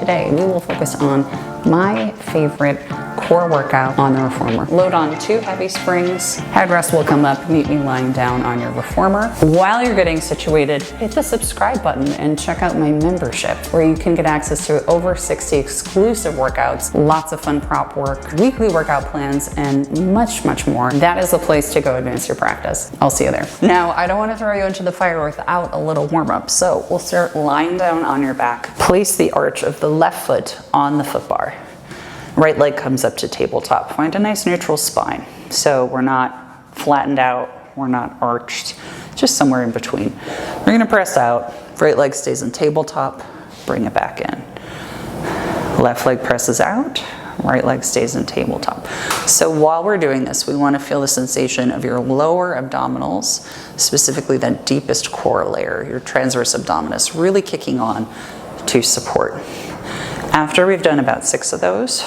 today we will focus on my favorite core workout on the reformer. Load on 2 heavy springs, headrest will come up, meet me lying down on your reformer. While you're getting situated, hit the subscribe button and check out my membership where you can get access to over 60 exclusive workouts, lots of fun prop work, weekly workout plans, and much, much more. That is the place to go advance your practice. I'll see you there. Now, I don't want to throw you into the fire without a little warm up, so we'll start lying down on your back. Place the arch of the left foot on the foot bar. Right leg comes up to tabletop. Find a nice neutral spine. So we're not flattened out, we're not arched, just somewhere in between. We're gonna press out, right leg stays on tabletop, bring it back in. Left leg presses out, right leg stays in tabletop. So while we're doing this, we wanna feel the sensation of your lower abdominals, specifically that deepest core layer, your transverse abdominis, really kicking on to support. After we've done about 6 of those,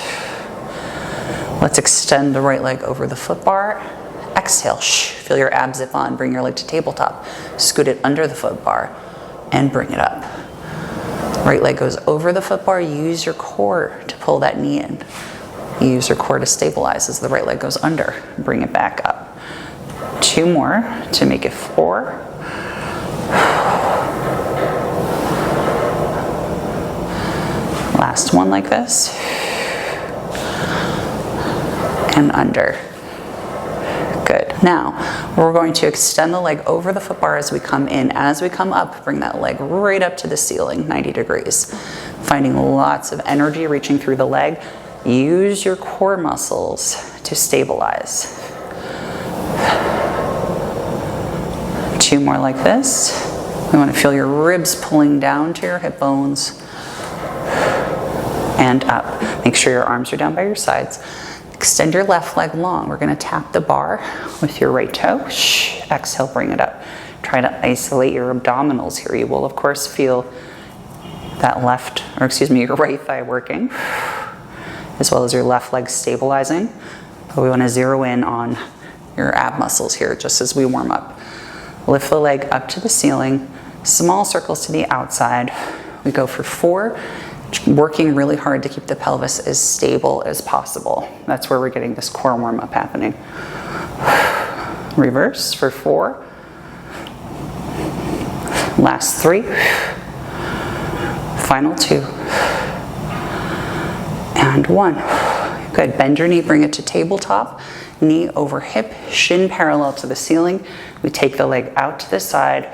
let's extend the right leg over the foot bar. Exhale, feel your abs zip on, bring your leg to tabletop. Scoot it under the foot bar and bring it up. Right leg goes over the foot bar, use your core to pull that knee in. Use your core to stabilize as the right leg goes under, bring it back up. 2 more to make it 4. Last one like this, and under. Good. Now, we're going to extend the leg over the foot bar as we come in. As we come up, bring that leg right up to the ceiling, 90 degrees. Finding lots of energy reaching through the leg. Use your core muscles to stabilize. 2 more like this. We want to feel your ribs pulling down to your hip bones. And up. Make sure your arms are down by your sides. Extend your left leg long. We're going to tap the bar with your right toe. Exhale, bring it up. Try to isolate your abdominals here. You will, of course, feel that your right thigh working, as well as your left leg stabilizing. But we want to zero in on your ab muscles here just as we warm up. Lift the leg up to the ceiling. Small circles to the outside. We go for 4. Working really hard to keep the pelvis as stable as possible. That's where we're getting this core warm up happening. Reverse for 4. Last 3. Final 2. And 1. Good. Bend your knee, bring it to tabletop. Knee over hip, shin parallel to the ceiling. We take the leg out to the side,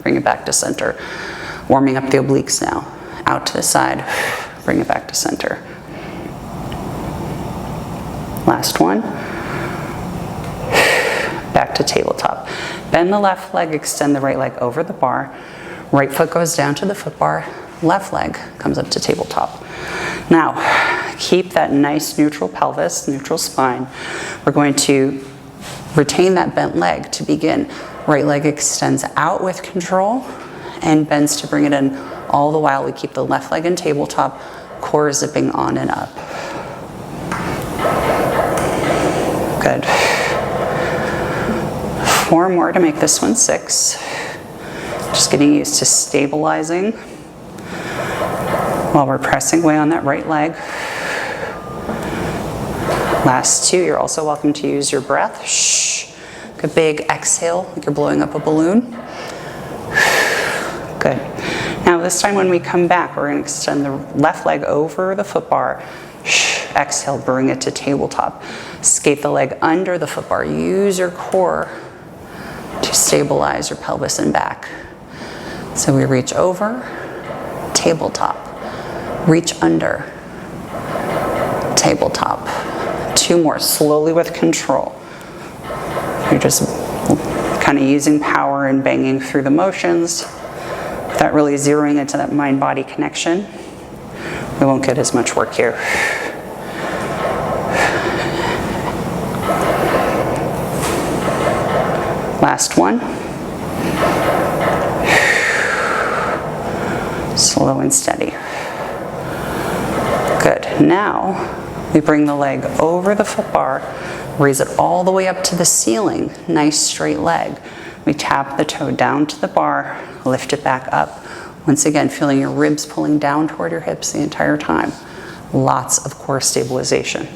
bring it back to center. Warming up the obliques now. Out to the side, bring it back to center. Last one. Back to tabletop. Bend the left leg, extend the right leg over the bar. Right foot goes down to the foot bar. Left leg comes up to tabletop. Now, keep that nice neutral pelvis, neutral spine. We're going to retain that bent leg to begin. Right leg extends out with control and bends to bring it in. All the while we keep the left leg in tabletop, core zipping on and up. Good. 4 more to make this one 6. Just getting used to stabilizing while we're pressing away on that right leg. Last 2, you're also welcome to use your breath. Good big exhale, like you're blowing up a balloon. Good. Now this time when we come back, we're going to extend the left leg over the foot bar. Exhale, bring it to tabletop. Skate the leg under the foot bar. Use your core to stabilize your pelvis and back. So we reach over, tabletop. Reach under, tabletop. 2 more, slowly with control. You're just kind of using power and banging through the motions. Without really zeroing into that mind-body connection, we won't get as much work here. Last one. Slow and steady. Good. Now, we bring the leg over the foot bar, raise it all the way up to the ceiling. Nice straight leg. We tap the toe down to the bar, lift it back up, Once again, feeling your ribs pulling down toward your hips the entire time. Lots of core stabilization.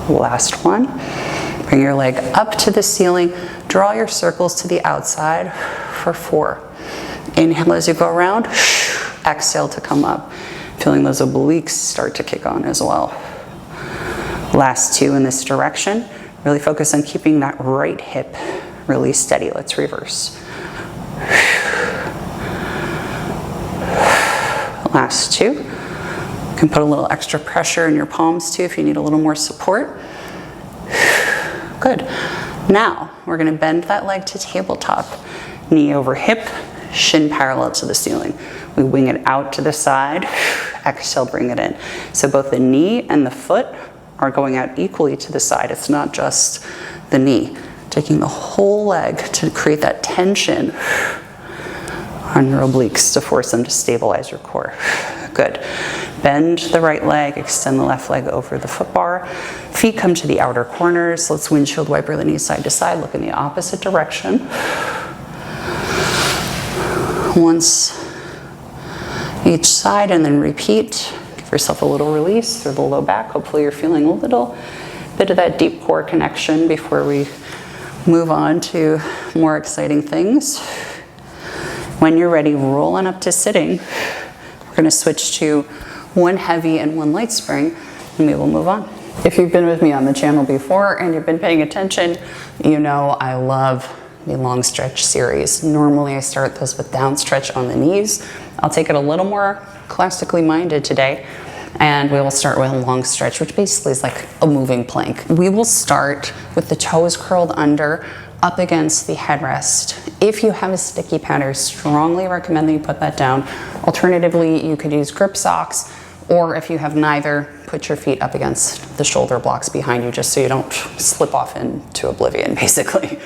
Last one. Bring your leg up to the ceiling. Draw your circles to the outside for 4. Inhale as you go around. Exhale to come up. Feeling those obliques start to kick on as well. Last 2 in this direction. Really focus on keeping that right hip really steady. Let's reverse. Last 2. You can put a little extra pressure in your palms too if you need a little more support. Good. Now we're going to bend that leg to tabletop. Knee over hip, shin parallel to the ceiling. We wing it out to the side. Exhale, bring it in. So both the knee and the foot are going out equally to the side. It's not just the knee. Taking the whole leg to create that tension on your obliques to force them to stabilize your core. Good. Bend the right leg, extend the left leg over the foot bar. Feet come to the outer corners. Let's windshield wiper the knees side to side. Look in the opposite direction. Once each side, and then repeat. Give yourself a little release through the low back. Hopefully you're feeling a little bit of that deep core connection before we move on to more exciting things. When you're ready, roll on up to sitting. We're going to switch to 1 heavy and 1 light spring, and we will move on. If you've been with me on the channel before and you've been paying attention, you know I love the long stretch series. Normally I start this with down stretch on the knees. I'll take it a little more classically minded today, and we will start with a long stretch, which basically is like a moving plank. We will start with the toes curled under, up against the headrest. If you have a sticky pad, I strongly recommend that you put that down. Alternatively, you could use grip socks, or if you have neither, put your feet up against the shoulder blocks behind you just so you don't slip off into oblivion, basically.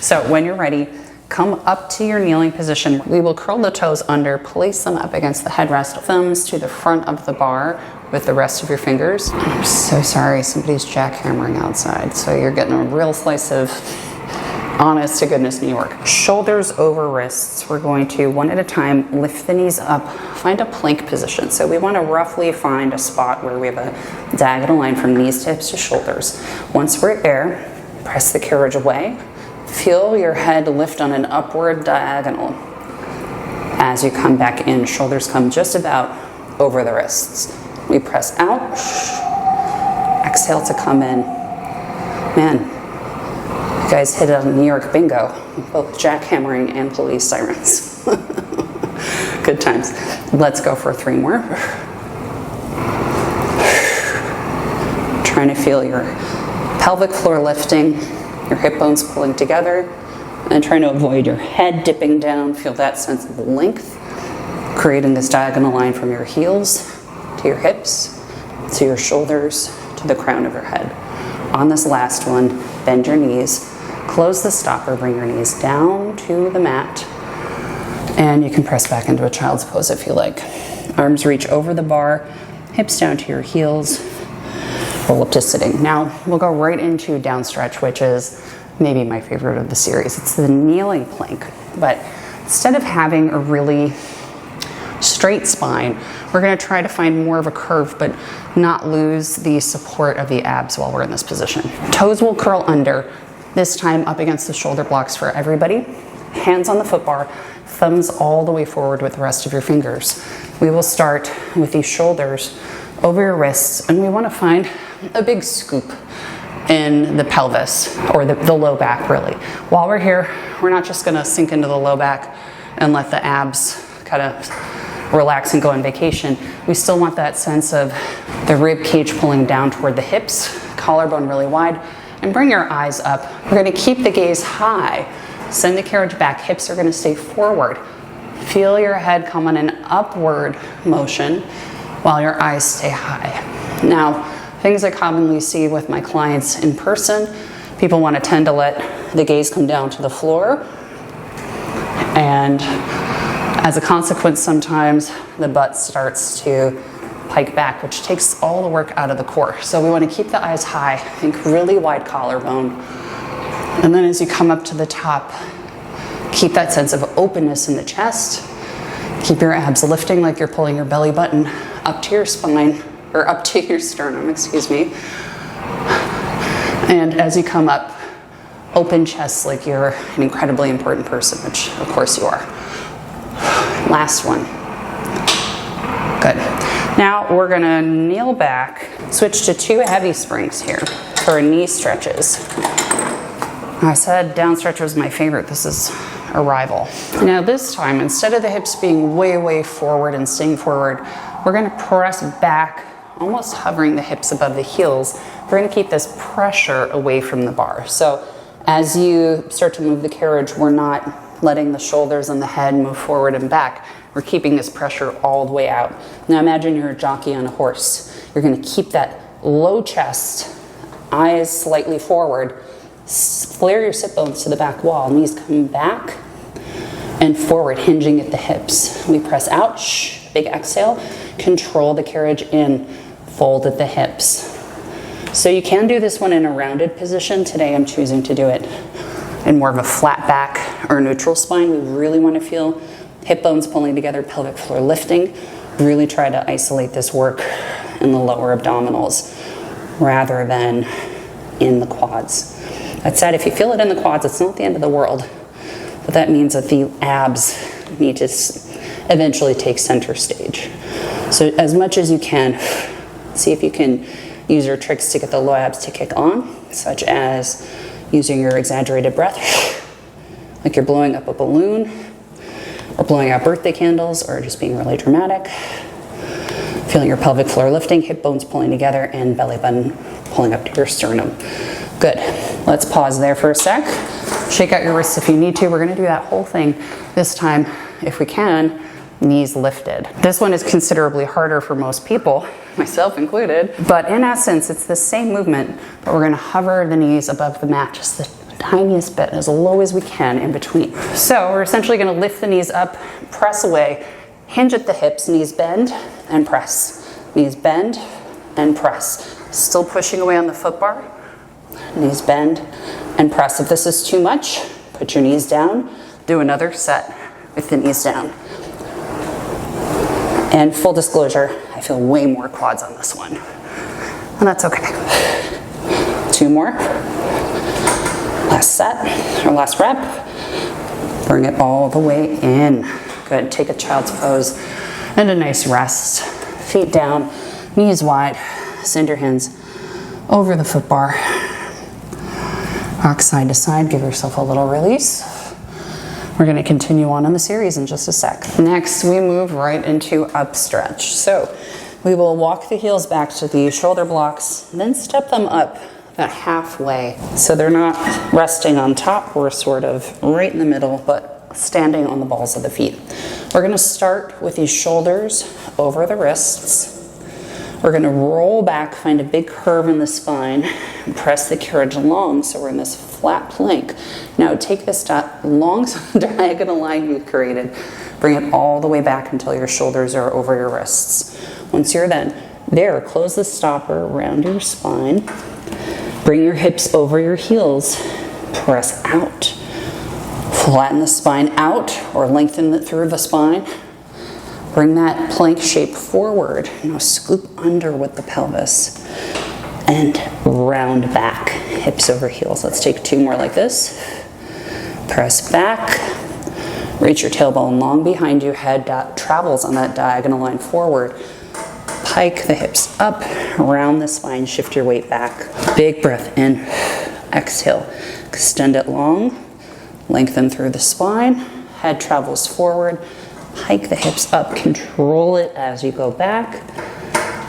So when you're ready, come up to your kneeling position. We will curl the toes under, place them up against the headrest, thumbs to the front of the bar with the rest of your fingers. I'm so sorry, somebody's jackhammering outside, so you're getting a real slice of honest to goodness New York. Shoulders over wrists. We're going to, one at a time, lift the knees up, find a plank position. So we want to roughly find a spot where we have a diagonal line from knees to hips to shoulders. Once we're there, press the carriage away. Feel your head lift on an upward diagonal. As you come back in, shoulders come just about over the wrists. We press out, exhale to come in. Man, you guys hit a New York bingo, both jackhammering and police sirens. Good times. Let's go for 3 more. Trying to feel your pelvic floor lifting, your hip bones pulling together, and trying to avoid your head dipping down. Feel that sense of length, creating this diagonal line from your heels to your hips, to your shoulders, to the crown of your head. On this last one, bend your knees, close the stopper, bring your knees down to the mat, and you can press back into a child's pose if you like. Arms reach over the bar, hips down to your heels, roll up to sitting. Now we'll go right into down stretch, which is maybe my favorite of the series. It's the kneeling plank, but instead of having a really straight spine, we're going to try to find more of a curve but not lose the support of the abs while we're in this position. Toes will curl under, this time up against the shoulder blocks for everybody. Hands on the foot bar, thumbs all the way forward with the rest of your fingers. We will start with these shoulders over your wrists, and we want to find a big scoop in the pelvis, or the low back really. While we're here, we're not just going to sink into the low back and let the abs kind of relax and go on vacation. We still want that sense of the rib cage pulling down toward the hips, collarbone really wide, and bring your eyes up. We're going to keep the gaze high. Send the carriage back. Hips are going to stay forward. Feel your head come on an upward motion while your eyes stay high. Now, things I commonly see with my clients in person, people want to tend to let the gaze come down to the floor, and as a consequence, sometimes the butt starts to pike back, which takes all the work out of the core. So we want to keep the eyes high, think really wide collarbone, and then as you come up to the top, Keep that sense of openness in the chest. Keep your abs lifting like you're pulling your belly button up to your spine, or up to your sternum, excuse me. And as you come up, open chest like you're an incredibly important person, which of course you are. Last one. Good. Now we're gonna kneel back, switch to 2 heavy springs here for knee stretches. I said down stretch was my favorite. This is a rival. Now this time, instead of the hips being way, way forward and staying forward, we're gonna press back, almost hovering the hips above the heels. We're gonna keep this pressure away from the bar. So as you start to move the carriage, we're not letting the shoulders and the head move forward and back. We're keeping this pressure all the way out. Now imagine you're a jockey on a horse. You're gonna keep that low chest, eyes slightly forward, flare your sit bones to the back wall, knees come back and forward, hinging at the hips. We press out, big exhale, control the carriage in, fold at the hips. So you can do this one in a rounded position. Today I'm choosing to do it in more of a flat back or neutral spine. We really want to feel hip bones pulling together, pelvic floor lifting. Really try to isolate this work in the lower abdominals rather than in the quads. That said, if you feel it in the quads, it's not the end of the world. But that means that the abs need to eventually take center stage. So as much as you can, see if you can use your tricks to get the low abs to kick on, such as using your exaggerated breath, like you're blowing up a balloon, or blowing out birthday candles, or just being really dramatic. Feeling your pelvic floor lifting, hip bones pulling together, and belly button pulling up to your sternum. Good. Let's pause there for a sec. Shake out your wrists if you need to. We're gonna do that whole thing this time, if we can, knees lifted. This one is considerably harder for most people, myself included, but in essence, it's the same movement, but we're gonna hover the knees above the mat just the tiniest bit, as low as we can in between. So we're essentially gonna lift the knees up, press away, hinge at the hips, knees bend and press. Knees bend and press. Still pushing away on the foot bar. Knees bend and press. If this is too much, put your knees down. Do another set with the knees down. And full disclosure, I feel way more quads on this one. And that's okay. 2 more. Last set, or last rep. Bring it all the way in. Good, take a child's pose and a nice rest. Feet down, knees wide. Send your hands over the foot bar. Rock side to side, give yourself a little release. We're gonna continue on in the series in just a sec. Next, we move right into up stretch. So we will walk the heels back to the shoulder blocks, then step them up about halfway. So they're not resting on top, we're sort of right in the middle, but standing on the balls of the feet. We're gonna start with these shoulders over the wrists. We're gonna roll back, find a big curve in the spine, and press the carriage along so we're in this flat plank. Now take this long diagonal line you've created, bring it all the way back until your shoulders are over your wrists. Once you're then there, close the stopper around your spine, bring your hips over your heels, press out. Flatten the spine out or lengthen it through the spine. Bring that plank shape forward. Now scoop under with the pelvis and round back, hips over heels. Let's take 2 more like this. Press back, reach your tailbone long behind you, head travels on that diagonal line forward. Pike the hips up, round the spine, shift your weight back. Big breath in, exhale, extend it long, lengthen through the spine, head travels forward. Hike the hips up, control it as you go back.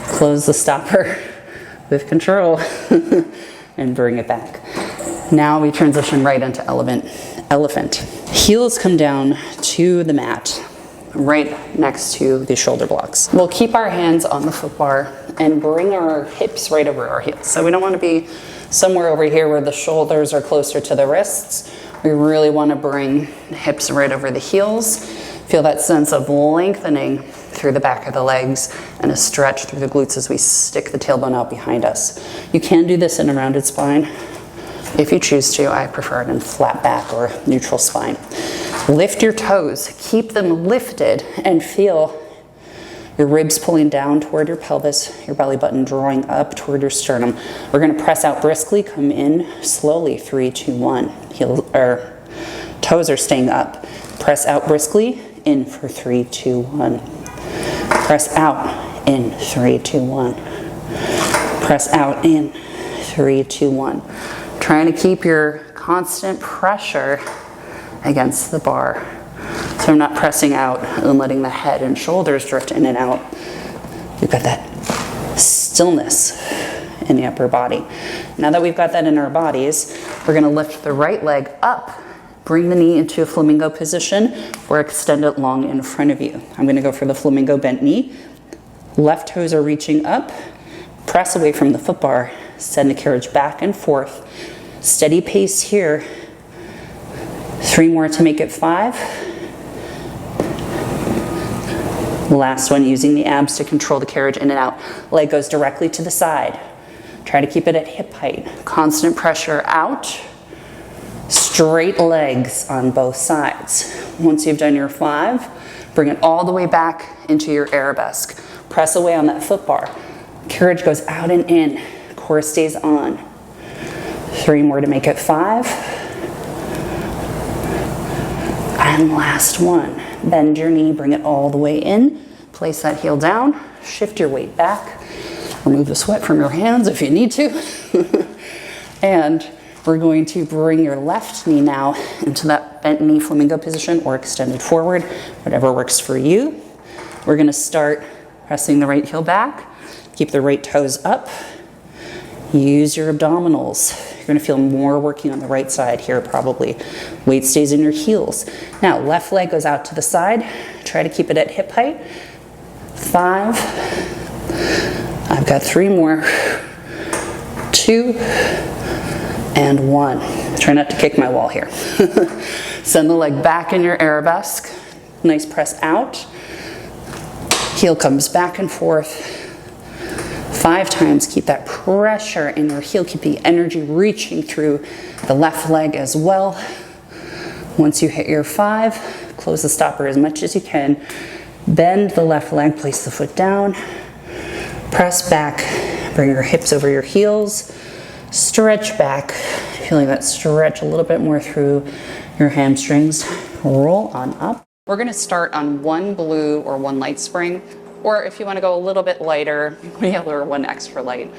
Close the stopper with control and bring it back. Now we transition right into elephant. Heels come down to the mat, right next to the shoulder blocks. We'll keep our hands on the foot bar and bring our hips right over our heels. So we don't want to be somewhere over here where the shoulders are closer to the wrists. We really want to bring the hips right over the heels. Feel that sense of lengthening through the back of the legs and a stretch through the glutes as we stick the tailbone out behind us. You can do this in a rounded spine if you choose to. I prefer it in flat back or neutral spine. Lift your toes, keep them lifted, and feel your ribs pulling down toward your pelvis, your belly button drawing up toward your sternum. We're gonna press out briskly, come in slowly, 3, 2, 1. Toes are staying up. Press out briskly, in for 3, 2, 1. Press out, in, 3, 2, 1. Press out, in, 3, 2, 1. Trying to keep your constant pressure against the bar. So I'm not pressing out and letting the head and shoulders drift in and out. We've got that stillness in the upper body. Now that we've got that in our bodies, we're gonna lift the right leg up, bring the knee into a flamingo position, or extend it long in front of you. I'm gonna go for the flamingo bent knee. Left toes are reaching up, press away from the foot bar, send the carriage back and forth. Steady pace here. 3 more to make it 5. Last one, using the abs to control the carriage in and out. Leg goes directly to the side. Try to keep it at hip height. Constant pressure out. Straight legs on both sides. Once you've done your 5, bring it all the way back into your arabesque. Press away on that foot bar. Carriage goes out and in. Core stays on. 3 more to make it 5. And last one. Bend your knee, bring it all the way in. Place that heel down. Shift your weight back. Remove the sweat from your hands if you need to. And we're going to bring your left knee now into that bent knee flamingo position or extended forward, whatever works for you. We're going to start pressing the right heel back. Keep the right toes up. Use your abdominals. You're going to feel more working on the right side here probably. Weight stays in your heels. Now, left leg goes out to the side. Try to keep it at hip height. 5. I've got 3 more. 2. And 1. Try not to kick my wall here. Send the leg back in your arabesque. Nice press out. Heel comes back and forth. 5 times, keep that pressure in your heel, keep the energy reaching through the left leg as well. Once you hit your 5, close the stopper as much as you can. Bend the left leg, place the foot down. Press back, bring your hips over your heels. Stretch back, feeling that stretch a little bit more through your hamstrings. Roll on up. We're gonna start on 1 blue or 1 light spring. Or if you want to go a little bit lighter, yellow or 1 extra light.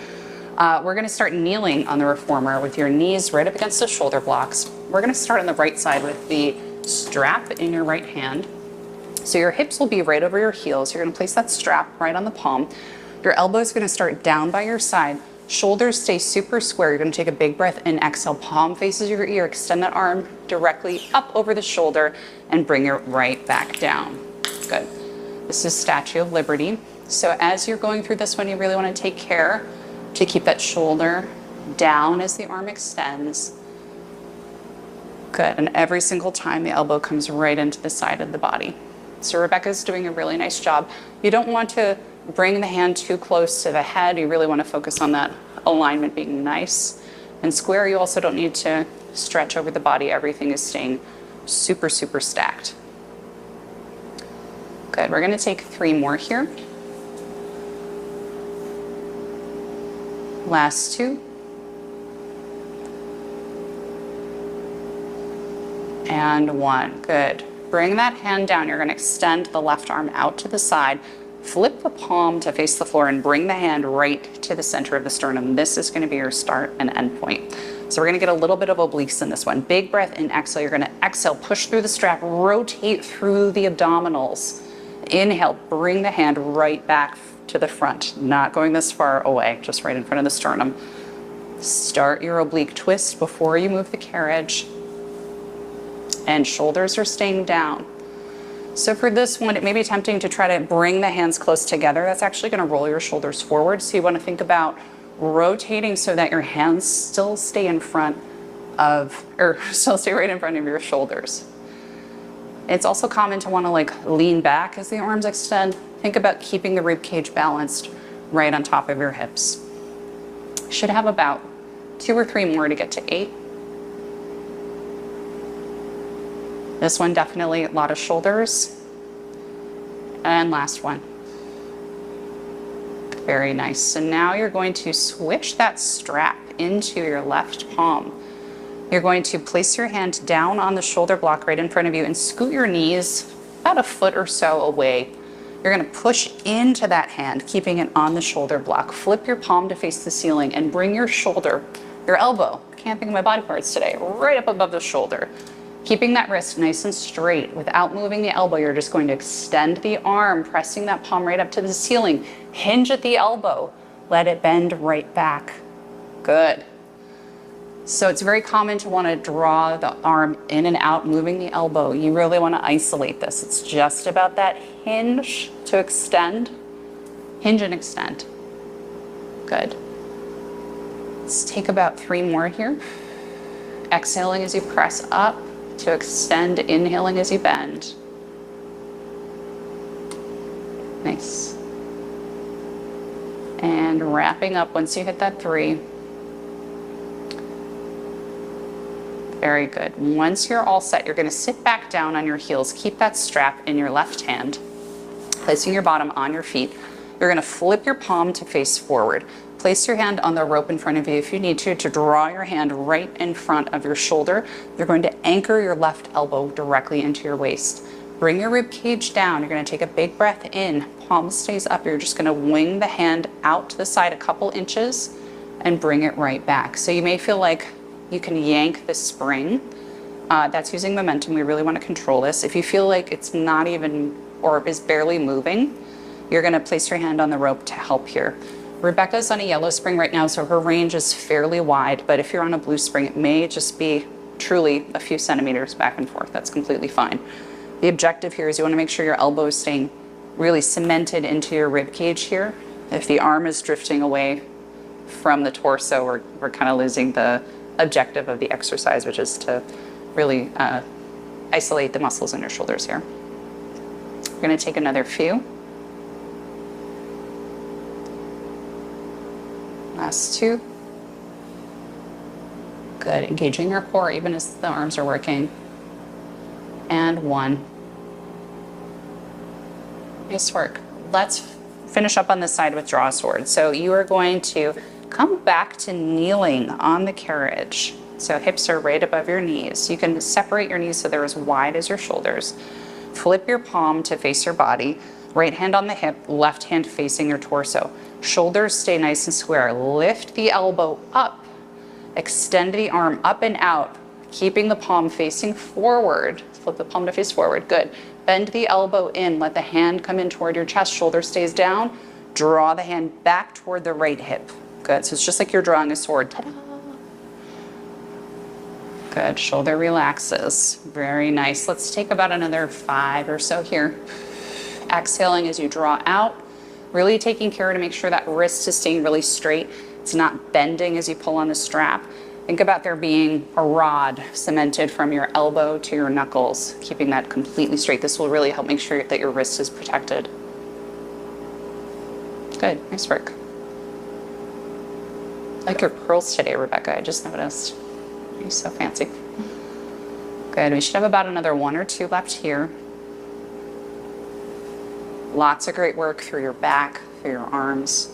We're going to start kneeling on the reformer with your knees right up against the shoulder blocks. We're going to start on the right side with the strap in your right hand. So your hips will be right over your heels. You're going to place that strap right on the palm. Your elbows are going to start down by your side. Shoulders stay super square. You're going to take a big breath in, exhale, palm faces your ear. Extend that arm directly up over the shoulder and bring it right back down. Good. This is Statue of Liberty. So as you're going through this one, you really want to take care to keep that shoulder down as the arm extends. Good, and every single time the elbow comes right into the side of the body. So Rebecca's doing a really nice job. You don't want to bring the hand too close to the head. You really want to focus on that alignment being nice and square. You also don't need to stretch over the body. Everything is staying super, super stacked. Good, we're going to take 3 more here. Last 2. And 1, good. Bring that hand down. You're going to extend the left arm out to the side. Flip the palm to face the floor and bring the hand right to the center of the sternum. This is going to be your start and end point. So we're going to get a little bit of obliques in this one. Big breath in, exhale. You're going to exhale, push through the strap, rotate through the abdominals. Inhale, bring the hand right back to the front, not going this far away, just right in front of the sternum. Start your oblique twist before you move the carriage. And shoulders are staying down. So for this one, it may be tempting to try to bring the hands close together. That's actually going to roll your shoulders forward. So you want to think about rotating so that your hands still stay in front of, or still stay right in front of your shoulders. It's also common to want to lean back as the arms extend. Think about keeping the rib cage balanced right on top of your hips. Should have about 2 or 3 more to get to 8. This one definitely a lot of shoulders. And last one. Very nice. So now you're going to switch that strap into your left palm. You're going to place your hand down on the shoulder block right in front of you and scoot your knees about a foot or so away. You're going to push into that hand, keeping it on the shoulder block. Flip your palm to face the ceiling and bring your shoulder, your elbow, can't think of my body parts today, right up above the shoulder. Keeping that wrist nice and straight without moving the elbow, you're just going to extend the arm, pressing that palm right up to the ceiling. Hinge at the elbow. Let it bend right back. Good. So it's very common to want to draw the arm in and out, moving the elbow. You really want to isolate this. It's just about that hinge to extend. Hinge and extend. Good. Let's take about 3 more here. Exhaling as you press up to extend, inhaling as you bend. Nice. And wrapping up once you hit that 3. Very good. Once you're all set, you're going to sit back down on your heels. Keep that strap in your left hand, placing your bottom on your feet. You're going to flip your palm to face forward. Place your hand on the rope in front of you if you need to draw your hand right in front of your shoulder. You're going to anchor your left elbow directly into your waist. Bring your rib cage down. You're going to take a big breath in. Palm stays up. You're just going to wing the hand out to the side a couple inches and bring it right back. So you may feel like you can yank the spring. That's using momentum. We really want to control this. If you feel like it's not even or is barely moving, you're going to place your hand on the rope to help here. Rebecca's on a yellow spring right now, so her range is fairly wide, but if you're on a blue spring, it may just be truly a few centimeters back and forth. That's completely fine. The objective here is you want to make sure your elbow is staying really cemented into your rib cage here. If the arm is drifting away from the torso, we're kind of losing the objective of the exercise, which is to really isolate the muscles in your shoulders here. We're going to take another few. Last 2. Good. Engaging your core even as the arms are working. And 1. Nice work. Let's finish up on this side with draw sword. So you are going to come back to kneeling on the carriage. So hips are right above your knees. You can separate your knees so they're as wide as your shoulders. Flip your palm to face your body. Right hand on the hip, left hand facing your torso. Shoulders stay nice and square. Lift the elbow up. Extend the arm up and out, keeping the palm facing forward. Flip the palm to face forward. Good. Bend the elbow in. Let the hand come in toward your chest. Shoulder stays down. Draw the hand back toward the right hip. Good. So it's just like you're drawing a sword. Ta-da! Good. Shoulder relaxes. Very nice. Let's take about another 5 or so here. Exhaling as you draw out. Really taking care to make sure that wrist is staying really straight. It's not bending as you pull on the strap. Think about there being a rod cemented from your elbow to your knuckles, keeping that completely straight. This will really help make sure that your wrist is protected. Good. Nice work. I like your pearls today, Rebecca. I just noticed. You're so fancy. Good. We should have about another 1 or 2 left here. Lots of great work through your back, through your arms.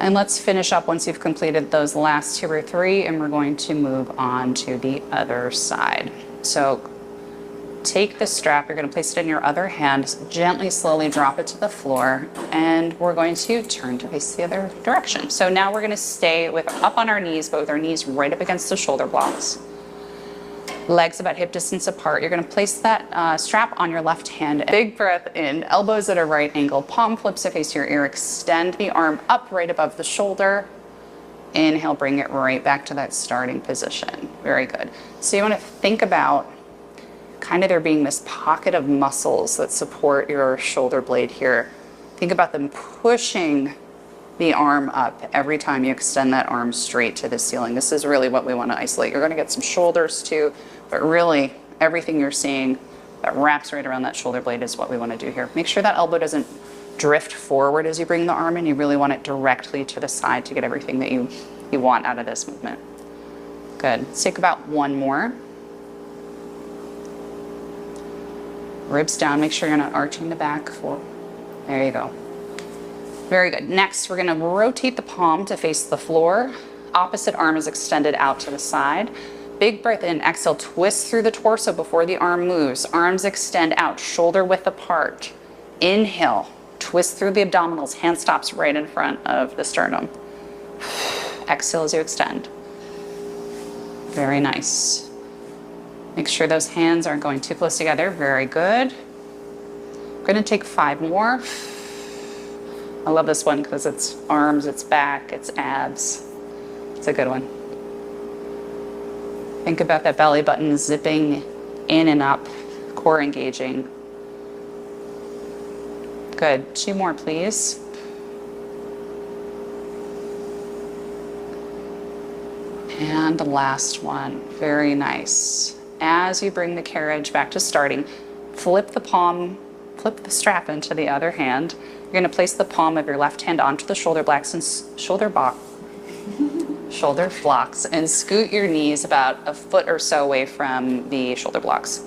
And let's finish up once you've completed those last 2 or 3, and we're going to move on to the other side. So take the strap, you're going to place it in your other hand, gently, slowly drop it to the floor, and we're going to turn to face the other direction. So now we're going to stay up on our knees, but with our knees right up against the shoulder blocks. Legs about hip distance apart. You're going to place that strap on your left hand. Big breath in, elbows at a right angle, palm flips to face your ear. Extend the arm up right above the shoulder. Inhale, bring it right back to that starting position. Very good. So you want to think about kind of there being this pocket of muscles that support your shoulder blade here. Think about them pushing the arm up every time you extend that arm straight to the ceiling. This is really what we want to isolate. You're going to get some shoulders too, but really everything you're seeing that wraps right around that shoulder blade is what we want to do here. Make sure that elbow doesn't drift forward as you bring the arm in. You really want it directly to the side to get everything that you want out of this movement. Good. Let's take about 1 more. Ribs down, make sure you're not arching the back. There you go. Very good. Next, we're gonna rotate the palm to face the floor. Opposite arm is extended out to the side. Big breath in, exhale, twist through the torso before the arm moves. Arms extend out, shoulder width apart. Inhale, twist through the abdominals, hand stops right in front of the sternum. Exhale as you extend. Very nice. Make sure those hands aren't going too close together. Very good. We're gonna take 5 more. I love this one because it's arms, it's back, it's abs. It's a good one. Think about that belly button zipping in and up, core engaging. Good. 2 more, please. And the last one. Very nice. As you bring the carriage back to starting, flip the strap into the other hand. You're going to place the palm of your left hand onto the shoulder blocks and shoulder blocks and scoot your knees about a foot or so away from the shoulder blocks.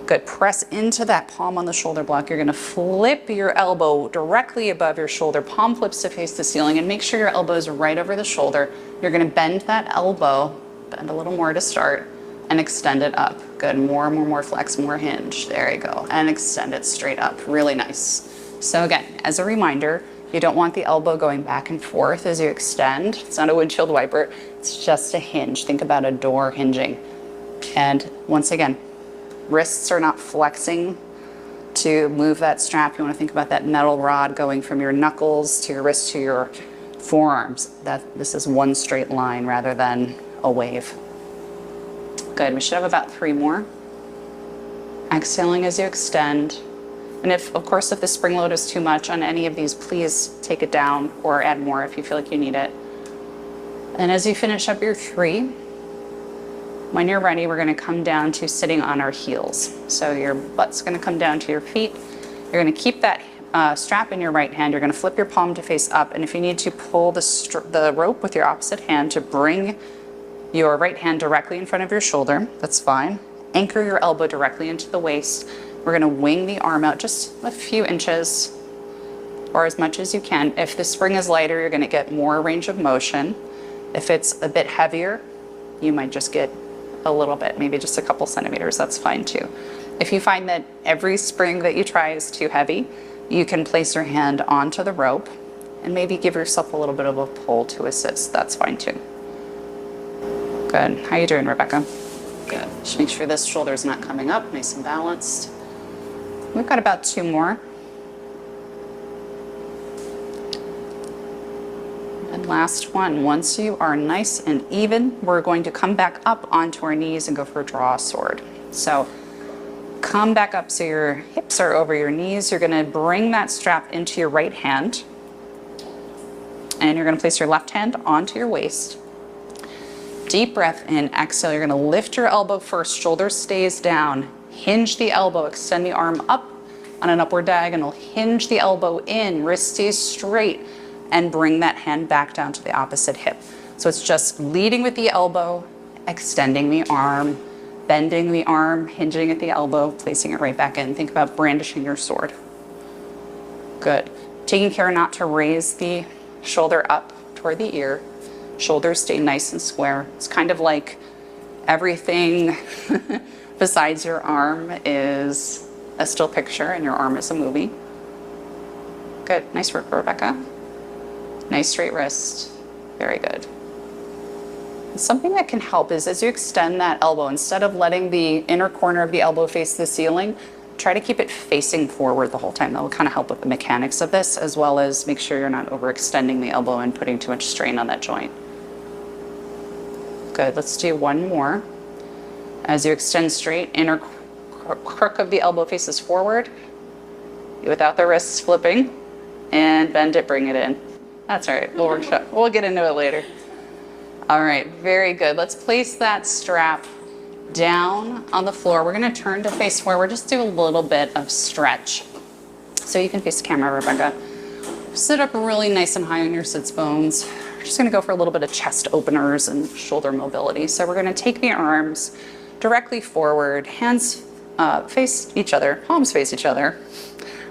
Good. Press into that palm on the shoulder block. You're going to flip your elbow directly above your shoulder. Palm flips to face the ceiling, and make sure your elbow is right over the shoulder. You're going to bend that elbow, bend a little more to start, and extend it up. Good. More flex, more hinge. There you go. And extend it straight up. Really nice. So again, as a reminder, you don't want the elbow going back and forth as you extend. It's not a windshield wiper. It's just a hinge. Think about a door hinging. And once again, wrists are not flexing to move that strap. You want to think about that metal rod going from your knuckles to your wrist to your forearms. This is one straight line rather than a wave. Good. We should have about 3 more. Exhaling as you extend. And if the spring load is too much on any of these, please take it down or add more if you feel like you need it. And as you finish up your 3, when you're ready, we're going to come down to sitting on our heels. So your butt's going to come down to your feet. You're going to keep that strap in your right hand. You're going to flip your palm to face up. And if you need to pull the rope with your opposite hand to bring your right hand directly in front of your shoulder, that's fine. Anchor your elbow directly into the waist. We're going to wing the arm out just a few inches or as much as you can. If the spring is lighter, you're going to get more range of motion. If it's a bit heavier, you might just get a little bit, maybe just a couple centimeters. That's fine too. If you find that every spring that you try is too heavy, you can place your hand onto the rope and maybe give yourself a little bit of a pull to assist. That's fine too. Good. How you doing, Rebecca? Good. Just make sure this shoulder is not coming up, nice and balanced. We've got about 2 more. And last one. Once you are nice and even, we're going to come back up onto our knees and go for a draw sword. So come back up so your hips are over your knees. You're going to bring that strap into your right hand. And you're going to place your left hand onto your waist. Deep breath in, exhale. You're going to lift your elbow first, shoulder stays down. Hinge the elbow, extend the arm up on an upward diagonal. Hinge the elbow in, wrist stays straight, and bring that hand back down to the opposite hip. So it's just leading with the elbow, extending the arm, bending the arm, hinging at the elbow, placing it right back in. Think about brandishing your sword. Good. Taking care not to raise the shoulder up toward the ear. Shoulders stay nice and square. It's kind of like everything besides your arm is a still picture and your arm is a movie. Good. Nice work, Rebecca. Nice straight wrist. Very good. And something that can help is as you extend that elbow, instead of letting the inner corner of the elbow face the ceiling, try to keep it facing forward the whole time. That will kind of help with the mechanics of this, as well as make sure you're not overextending the elbow and putting too much strain on that joint. Good. Let's do 1 more. As you extend straight, inner crook of the elbow faces forward without the wrists flipping, and bend it, bring it in. That's all right. We'll workshop. We'll get into it later. All right. Very good. Let's place that strap down on the floor. We're going to turn to face forward. Just do a little bit of stretch. So you can face the camera, Rebecca. Sit up really nice and high on your sits bones. We're just going to go for a little bit of chest openers and shoulder mobility. So we're going to take the arms directly forward, hands face each other, palms face each other.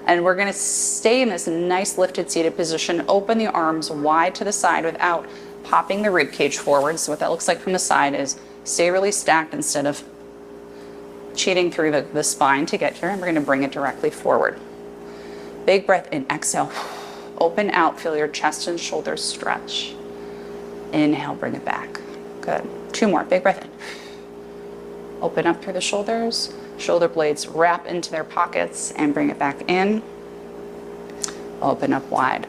And we're gonna stay in this nice lifted seated position. Open the arms wide to the side without popping the rib cage forward. So what that looks like from the side is stay really stacked instead of cheating through the spine to get here. And we're gonna bring it directly forward. Big breath in, exhale. Open out, feel your chest and shoulders stretch. Inhale, bring it back. Good. 2 more, big breath in. Open up through the shoulders. Shoulder blades wrap into their pockets and bring it back in. Open up wide.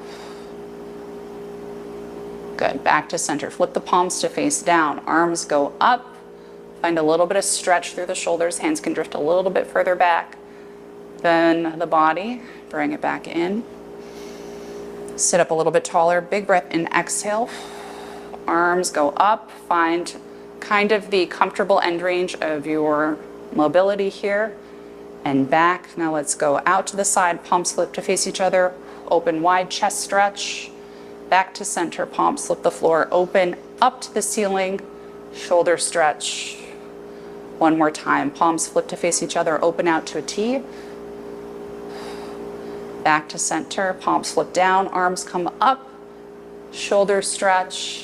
Good, back to center. Flip the palms to face down. Arms go up. Find a little bit of stretch through the shoulders. Hands can drift a little bit further back than the body. Bring it back in. Sit up a little bit taller. Big breath in, exhale. Arms go up. Find kind of the comfortable end range of your mobility here and back. Now let's go out to the side, palms flip to face each other, open wide, chest stretch, back to center, palms flip the floor, open up to the ceiling, shoulder stretch. 1 more time, palms flip to face each other, open out to a T, back to center, palms flip down, arms come up, shoulder stretch,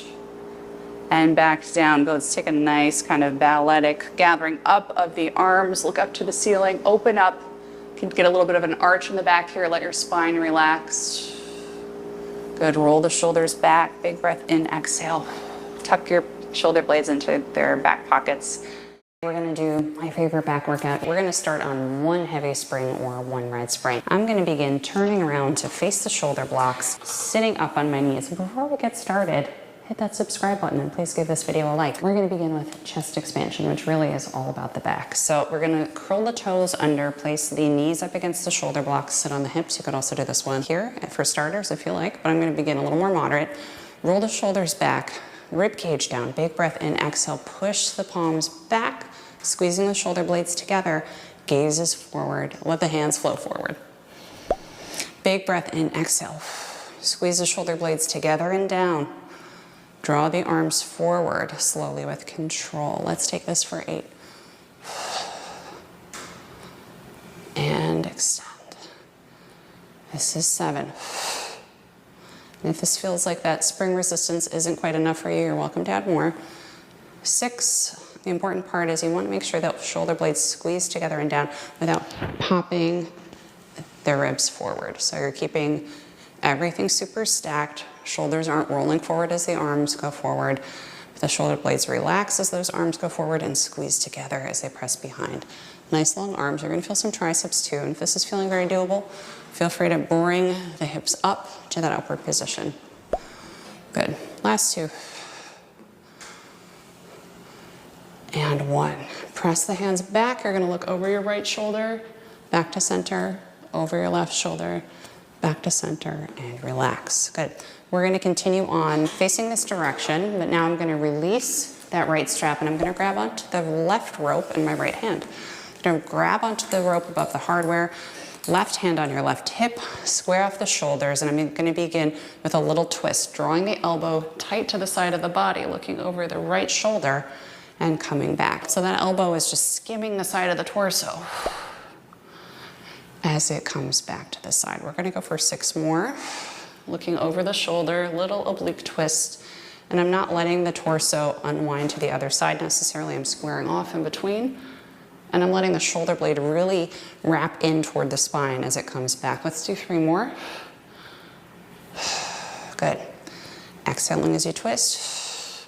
and back down. Let's take a nice kind of balletic gathering up of the arms. Look up to the ceiling, open up. You can get a little bit of an arch in the back here. Let your spine relax. Good, roll the shoulders back. Big breath in, exhale. Tuck your shoulder blades into their back pockets. We're gonna do my favorite back workout. We're gonna start on 1 heavy spring or 1 red spring. I'm gonna begin turning around to face the shoulder blocks, sitting up on my knees. Before we get started, hit that subscribe button and please give this video a like. We're gonna begin with chest expansion, which really is all about the back. So we're gonna curl the toes under, place the knees up against the shoulder blocks, sit on the hips. You could also do this one here for starters if you like, but I'm gonna begin a little more moderate. Roll the shoulders back, rib cage down, big breath in, exhale, push the palms back, squeezing the shoulder blades together, gazes forward, let the hands flow forward. Big breath in, exhale, squeeze the shoulder blades together and down. Draw the arms forward slowly with control. Let's take this for 8. And extend. This is 7. And if this feels like that spring resistance isn't quite enough for you, you're welcome to add more. 6. The important part is you want to make sure that shoulder blades squeeze together and down without popping the ribs forward. So you're keeping everything super stacked. Shoulders aren't rolling forward as the arms go forward. The shoulder blades relax as those arms go forward and squeeze together as they press behind. Nice long arms. You're going to feel some triceps too. And if this is feeling very doable, feel free to bring the hips up to that upward position. Good. Last 2. And 1. Press the hands back. You're going to look over your right shoulder, back to center, over your left shoulder, back to center, and relax. Good. We're going to continue on facing this direction, but now I'm going to release that right strap and I'm going to grab onto the left rope in my right hand. I'm going to grab onto the rope above the hardware, left hand on your left hip, square off the shoulders, and I'm going to begin with a little twist, drawing the elbow tight to the side of the body, looking over the right shoulder and coming back. So that elbow is just skimming the side of the torso as it comes back to the side. We're going to go for 6 more. Looking over the shoulder, little oblique twist, and I'm not letting the torso unwind to the other side necessarily. I'm squaring off in between, and I'm letting the shoulder blade really wrap in toward the spine as it comes back. Let's do 3 more. Good. Exhaling as you twist.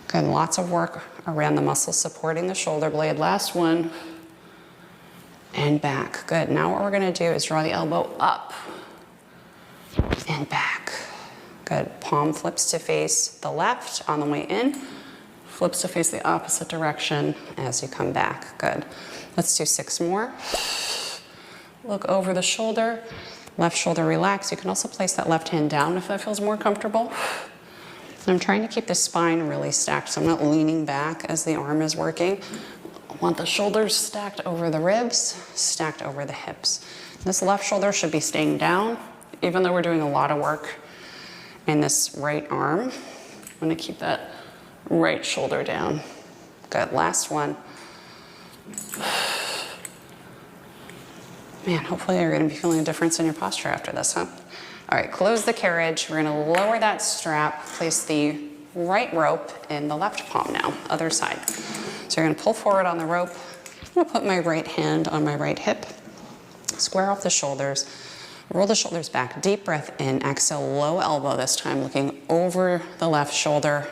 Good, lots of work around the muscles supporting the shoulder blade. Last one. And back. Good. Now what we're going to do is draw the elbow up and back. Good. Palm flips to face the left on the way in, flips to face the opposite direction as you come back. Good. Let's do 6 more. Look over the shoulder, left shoulder relax. You can also place that left hand down if that feels more comfortable. And I'm trying to keep the spine really stacked, so I'm not leaning back as the arm is working. I want the shoulders stacked over the ribs, stacked over the hips. This left shoulder should be staying down, even though we're doing a lot of work in this right arm. I'm gonna keep that right shoulder down. Good, last one. Man, hopefully you're gonna be feeling a difference in your posture after this, huh? All right, close the carriage. We're gonna lower that strap, place the right rope in the left palm now, other side. So you're gonna pull forward on the rope. I'm gonna put my right hand on my right hip, square off the shoulders, roll the shoulders back, deep breath in, exhale, low elbow this time, looking over the left shoulder,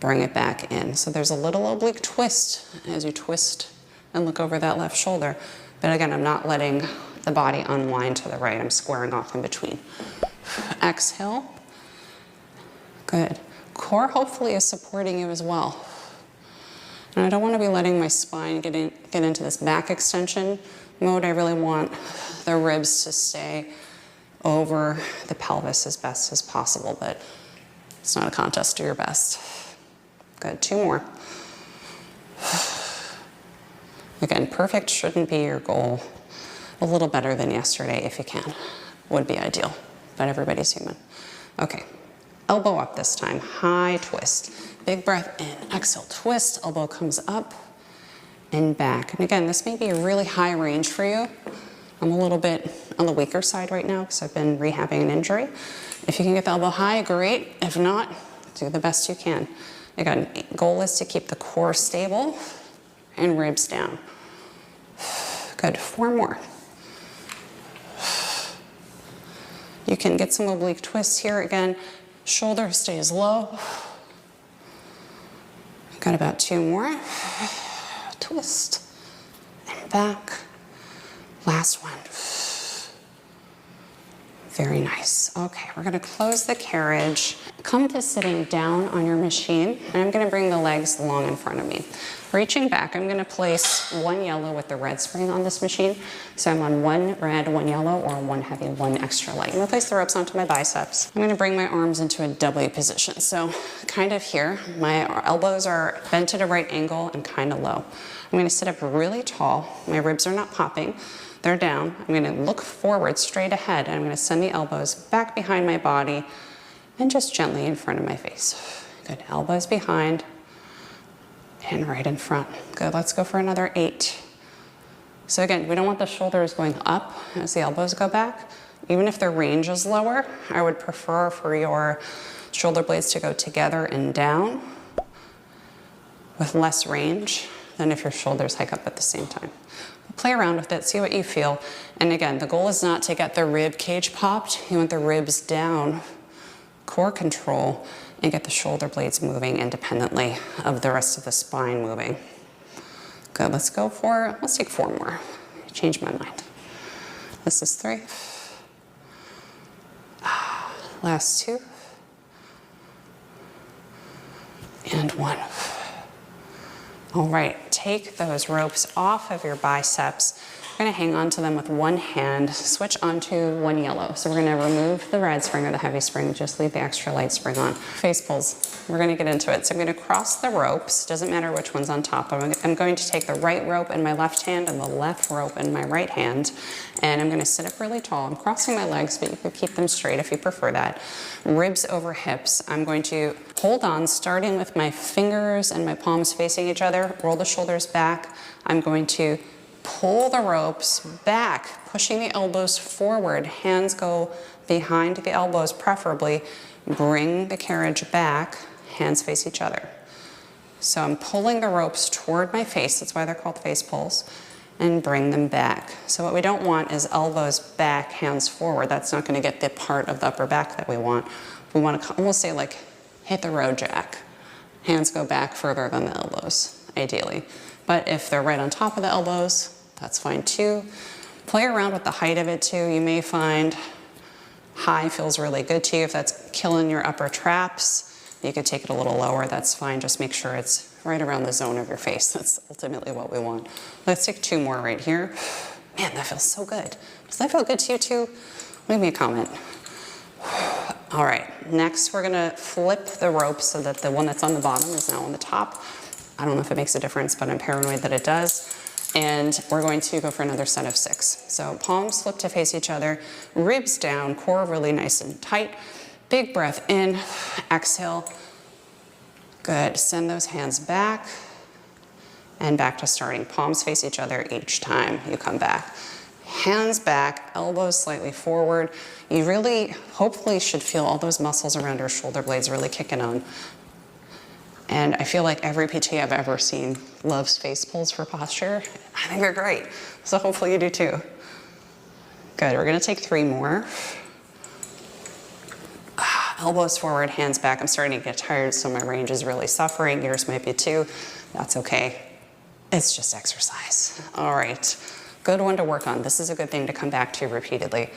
bring it back in. So there's a little oblique twist as you twist and look over that left shoulder. But again, I'm not letting the body unwind to the right. I'm squaring off in between. Exhale. Good. Core hopefully is supporting you as well. And I don't want to be letting my spine get into this back extension mode. I really want the ribs to stay over the pelvis as best as possible, but it's not a contest. Do your best. Good. 2 more. Again, perfect shouldn't be your goal. A little better than yesterday if you can would be ideal, but everybody's human. Okay, elbow up this time, high twist. Big breath in, exhale, twist, elbow comes up and back. And again, this may be a really high range for you. I'm a little bit on the weaker side right now because I've been rehabbing an injury. If you can get the elbow high, great. If not, do the best you can. Again, goal is to keep the core stable and ribs down. Good, 4 more. You can get some oblique twists here. Again, shoulder stays low. Got about 2 more. Twist and back. Last one. Very nice. Okay, we're gonna close the carriage. Come to sitting down on your machine, and I'm gonna bring the legs long in front of me. Reaching back, I'm gonna place 1 yellow with the red spring on this machine. So I'm on 1 red, 1 yellow, or 1 heavy, 1 extra light. I'm gonna place the ropes onto my biceps. I'm gonna bring my arms into a W position. So kind of here, my elbows are bent at a right angle and kind of low. I'm gonna sit up really tall. My ribs are not popping. They're down. I'm gonna look forward, straight ahead, and I'm gonna send the elbows back behind my body and just gently in front of my face. Good, elbows behind and right in front. Good, let's go for another 8. So again, we don't want the shoulders going up as the elbows go back. Even if the range is lower, I would prefer for your shoulder blades to go together and down with less range than if your shoulders hike up at the same time. Play around with it, see what you feel. And again, the goal is not to get the rib cage popped. You want the ribs down, core control, and get the shoulder blades moving independently of the rest of the spine moving. Good, let's take 4 more. Change my mind. This is 3. Last 2. And 1. All right, take those ropes off of your biceps. We're gonna hang on to them with 1 hand, switch onto 1 yellow. So we're gonna remove the red spring or the heavy spring, just leave the extra light spring on. Face pulls, we're gonna get into it. So I'm gonna cross the ropes, doesn't matter which one's on top. I'm going to take the right rope in my left hand and the left rope in my right hand, and I'm gonna sit up really tall. I'm crossing my legs, but you can keep them straight if you prefer that. Ribs over hips. I'm going to hold on, starting with my fingers and my palms facing each other, roll the shoulders back. I'm going to pull the ropes back, pushing the elbows forward. Hands go behind the elbows preferably. Bring the carriage back, hands face each other. So I'm pulling the ropes toward my face, that's why they're called face pulls, and bring them back. So what we don't want is elbows back, hands forward. That's not gonna get the part of the upper back that we want. We wanna almost say like, hit the road jack. Hands go back further than the elbows, ideally. But if they're right on top of the elbows, that's fine too. Play around with the height of it too. You may find high feels really good to you. If that's killing your upper traps, you could take it a little lower, that's fine. Just make sure it's right around the zone of your face. That's ultimately what we want. Let's take 2 more right here. Man, that feels so good. Does that feel good to you too? Leave me a comment. All right, next we're gonna flip the rope so that the one that's on the bottom is now on the top. I don't know if it makes a difference, but I'm paranoid that it does. And we're going to go for another set of 6. So palms flip to face each other, ribs down, core really nice and tight. Big breath in, exhale. Good, send those hands back and back to starting. Palms face each other each time you come back. Hands back, elbows slightly forward. You really, hopefully, should feel all those muscles around your shoulder blades really kicking on. And I feel like every PT I've ever seen loves face pulls for posture. I think they're great. So hopefully you do too. Good, we're gonna take 3 more. Elbows forward, hands back. I'm starting to get tired, so my range is really suffering. Yours might be too. That's okay. It's just exercise. All right, good one to work on. This is a good thing to come back to repeatedly.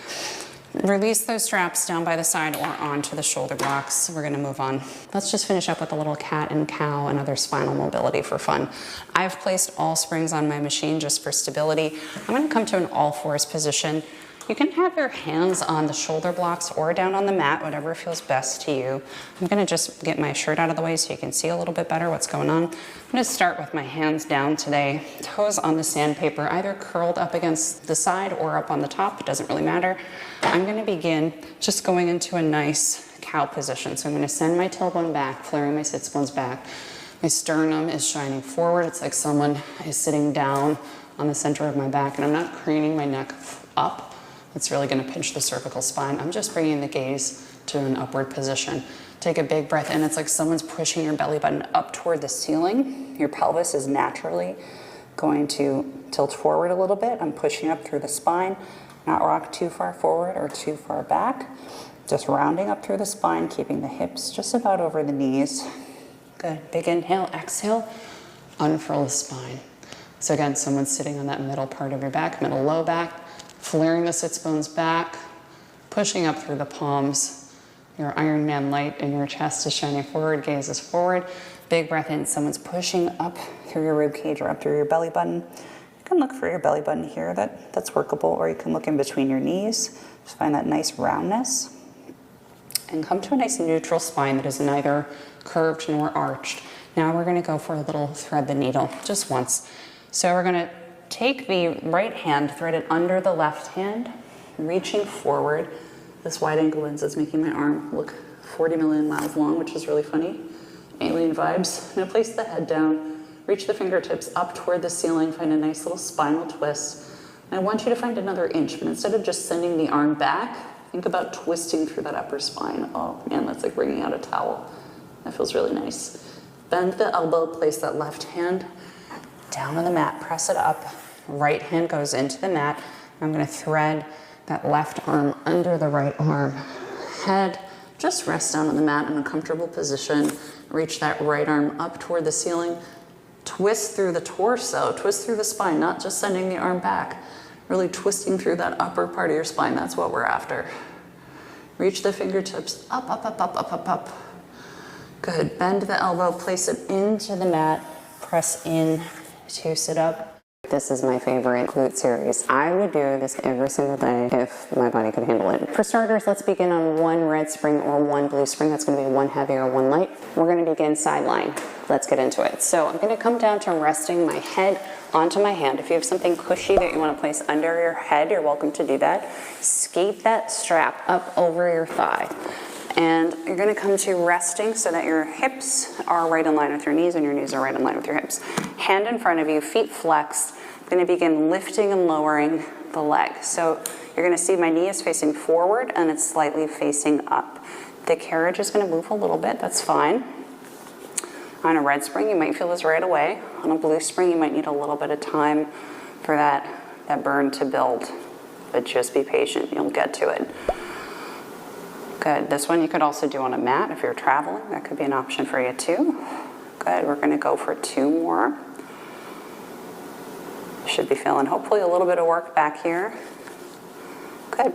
Release those straps down by the side or onto the shoulder blocks. We're gonna move on. Let's just finish up with a little cat and cow and other spinal mobility for fun. I've placed all springs on my machine just for stability. I'm gonna come to an all fours position. You can have your hands on the shoulder blocks or down on the mat, whatever feels best to you. I'm gonna just get my shirt out of the way so you can see a little bit better what's going on. I'm gonna start with my hands down today, toes on the sandpaper, either curled up against the side or up on the top, it doesn't really matter. I'm gonna begin just going into a nice cow position. So I'm gonna send my tailbone back, flaring my sits bones back. My sternum is shining forward. It's like someone is sitting down on the center of my back, and I'm not craning my neck up. It's really gonna pinch the cervical spine. I'm just bringing the gaze to an upward position. Take a big breath in. It's like someone's pushing your belly button up toward the ceiling. Your pelvis is naturally going to tilt forward a little bit. I'm pushing up through the spine, not rock too far forward or too far back. Just rounding up through the spine, keeping the hips just about over the knees. Good, big inhale, exhale, unfurl the spine. So again, someone's sitting on that middle part of your back, middle low back, flaring the sits bones back, pushing up through the palms. Your Iron Man light in your chest is shining forward, gaze is forward. Big breath in, someone's pushing up through your rib cage or up through your belly button. You can look for your belly button here, that's workable, or you can look in between your knees. Just find that nice roundness. And come to a nice neutral spine that is neither curved nor arched. Now we're gonna go for a little thread the needle, just once. So we're gonna take the right hand, thread it under the left hand, reaching forward. This wide angle lens is making my arm look 40 million miles long, which is really funny. Alien vibes. I'm gonna place the head down, reach the fingertips up toward the ceiling, find a nice little spinal twist. And I want you to find another inch, but instead of just sending the arm back, think about twisting through that upper spine. Oh man, that's like bringing out a towel. That feels really nice. Bend the elbow, place that left hand down on the mat, press it up. Right hand goes into the mat. I'm gonna thread that left arm under the right arm. Head just rest down on the mat in a comfortable position. Reach that right arm up toward the ceiling. Twist through the torso, twist through the spine, not just sending the arm back. Really twisting through that upper part of your spine, that's what we're after. Reach the fingertips up, up, up, up, up, up, up. Good, bend the elbow, place it into the mat, press in to sit up. This is my favorite glute series. I would do this every single day if my body could handle it. For starters, let's begin on 1 red spring or 1 blue spring. That's gonna be 1 heavy or 1 light. We're gonna begin side lying. Let's get into it. So I'm gonna come down to resting my head onto my hand. If you have something cushy that you wanna place under your head, you're welcome to do that. Skate that strap up over your thigh. And you're gonna come to resting so that your hips are right in line with your knees and your knees are right in line with your hips. Hand in front of you, feet flexed. I'm gonna begin lifting and lowering the leg. So you're gonna see my knee is facing forward and it's slightly facing up. The carriage is gonna move a little bit, that's fine. On a red spring, you might feel this right away. On a blue spring, you might need a little bit of time for that burn to build. But just be patient, you'll get to it. Good, this one you could also do on a mat if you're traveling. That could be an option for you too. Good, we're gonna go for 2 more. Should be feeling hopefully a little bit of work back here. Good,